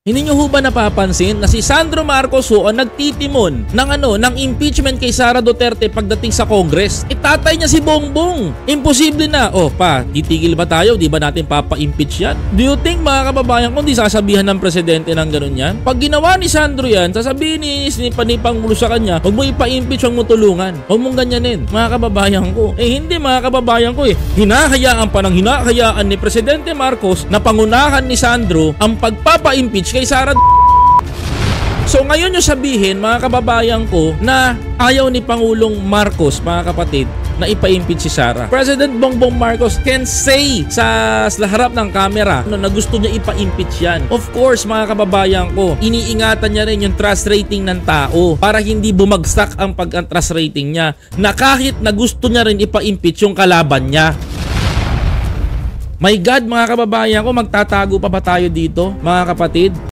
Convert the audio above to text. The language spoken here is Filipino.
Hindi nyo ho ba napapansin na si Sandro Marcos ho ang nagtitimon ng impeachment kay Sara Duterte pagdating sa Congress? Itatay niya si Bongbong. Imposible na. O pa, titigil ba tayo? Di ba natin papa-impeach yan? Do you think mga kababayan kung di sasabihan ng presidente ng ganun yan? Pag ginawa ni Sandro yan, sasabihin ni Pangulo sa kanya, huwag mo ipa-impeach, huwag mo tulungan. Huwag mong ganyanin. Mga kababayan ko. Hindi mga kababayan ko Hinahayaan ni Presidente Marcos na pangunahan ni Sandro ang pagpapa-impeach kay Sara. So ngayon nyo sabihin mga kababayan ko na ayaw ni Pangulong Marcos mga kapatid na ipa-impeach si Sara. President Bongbong Marcos can say sa harap ng kamera na gusto niya ipa-impeach yan. Of course mga kababayan ko, iniingatan niya rin yung trust rating ng tao para hindi bumagsak ang pag-trust rating niya na kahit na gusto niya rin ipa-impeach yung kalaban niya. My God mga kababayan ko, magtatago pa ba tayo dito mga kapatid?